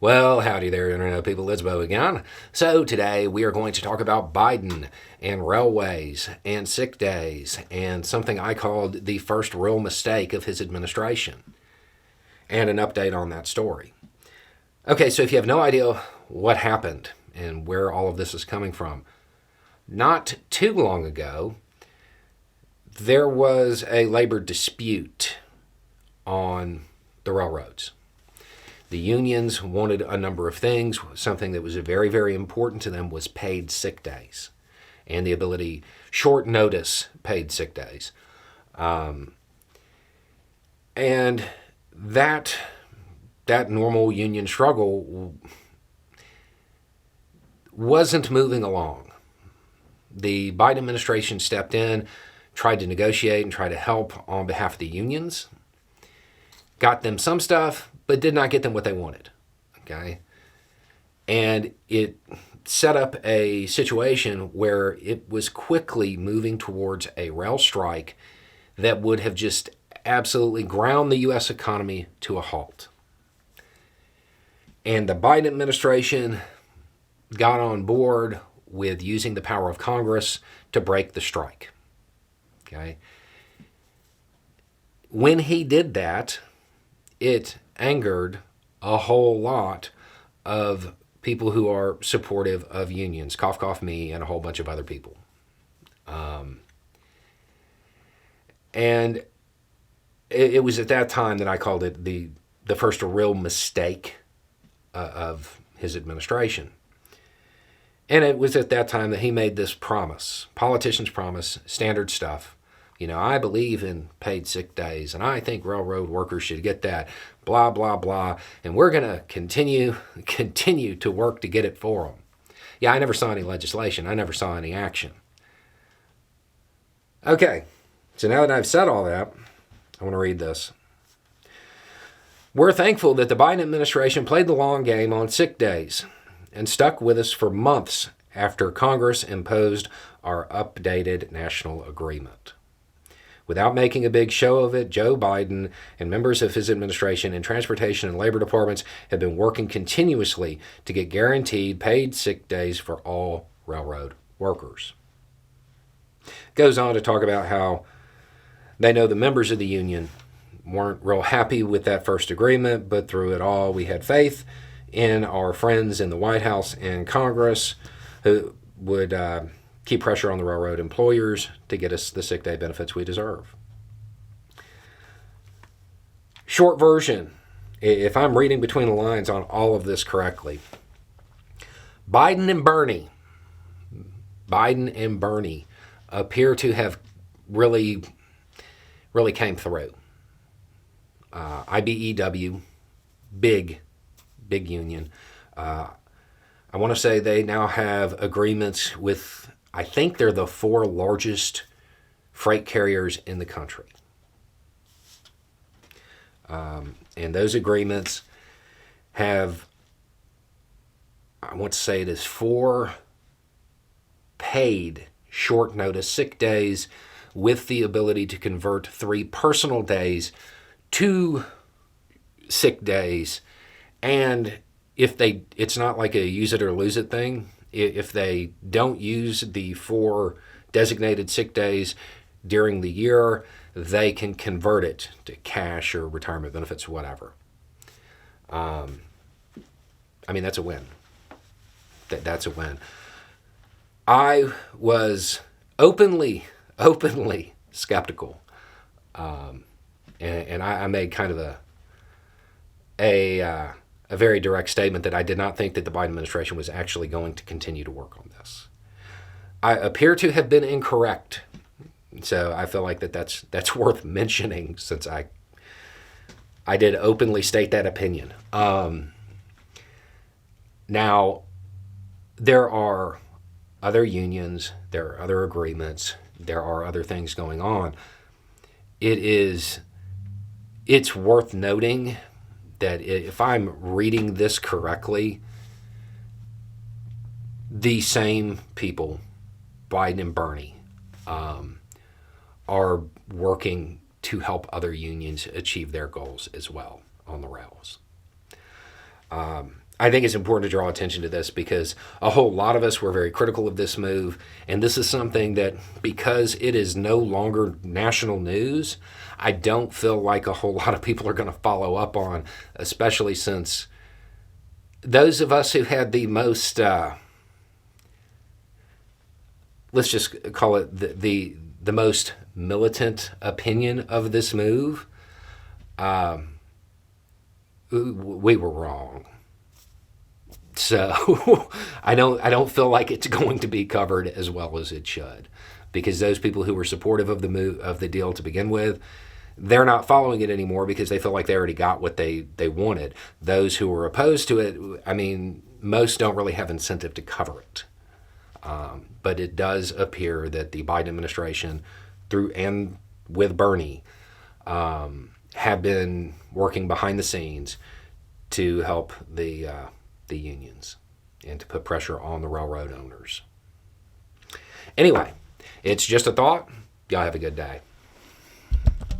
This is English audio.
Well, howdy there, Internet people. It's Bo again. So, today we are going to talk about Biden and railways and sick days and something I called the first real mistake of his administration and an update on that story. Okay, so if you have no idea what happened and where all of this is coming from, not too long ago, there was a labor dispute on the railroads. The unions wanted a number of things. Something that was very, very important to them was paid sick days and the ability, short notice paid sick days. And that normal union struggle wasn't moving along. The Biden administration stepped in, tried to negotiate and try to help on behalf of the unions, got them some stuff, but did not get them what they wanted. Okay? And it set up a situation where it was quickly moving towards a rail strike that would have just absolutely ground the U.S. economy to a halt. And the Biden administration got on board with using the power of Congress to break the strike. Okay? When he did that, it angered a whole lot of people who are supportive of unions, cough, cough, me, and a whole bunch of other people. And it was at that time that I called it the first real mistake of his administration. And it was at that time that he made this promise, politicians' promise, standard stuff. You know, I believe in paid sick days, and I think railroad workers should get that, blah, blah, blah, and we're going to continue to work to get it for them. Yeah, I never saw any legislation. I never saw any action. Okay, so now that I've said all that, I want to read this. We're thankful that the Biden administration played the long game on sick days and stuck with us for months after Congress imposed our updated national agreement. Without making a big show of it, Joe Biden and members of his administration in transportation and labor departments have been working continuously to get guaranteed paid sick days for all railroad workers. Goes on to talk about how they know the members of the union weren't real happy with that first agreement, but through it all, we had faith in our friends in the White House and Congress who would keep pressure on the railroad employers to get us the sick day benefits we deserve. Short version, if I'm reading between the lines on all of this correctly, Biden and Bernie appear to have really came through. IBEW, big union. I want to say they now have agreements with, I think they're the 4 largest freight carriers in the country. And those agreements have, I want to say it is 4 paid short notice sick days with the ability to convert 3 personal days to sick days. And it's not like a use it or lose it thing. If they don't use the 4 designated sick days during the year, they can convert it to cash or retirement benefits, whatever. I mean, that's a win. That's a win. I was openly skeptical, and I made kind of a very direct statement that I did not think that the Biden administration was actually going to continue to work on this. I appear to have been incorrect, so I feel like that's worth mentioning since I did openly state that opinion. Now, there are other unions, there are other agreements, there are other things going on. It's worth noting that if I'm reading this correctly, the same people, Biden and Bernie, are working to help other unions achieve their goals as well on the rails. I think it's important to draw attention to this because a whole lot of us were very critical of this move. And this is something that, because it is no longer national news, I don't feel like a whole lot of people are going to follow up on, especially since those of us who had the most, let's just call it the most militant opinion of this move, we were wrong. So I don't feel like it's going to be covered as well as it should, because those people who were supportive of the deal to begin with, they're not following it anymore because they feel like they already got what they wanted. Those who were opposed to it, I mean, most don't really have incentive to cover it. But it does appear that the Biden administration, through and with Bernie, have been working behind the scenes to help the unions and to put pressure on the railroad owners. Anyway, it's just a thought. Y'all have a good day.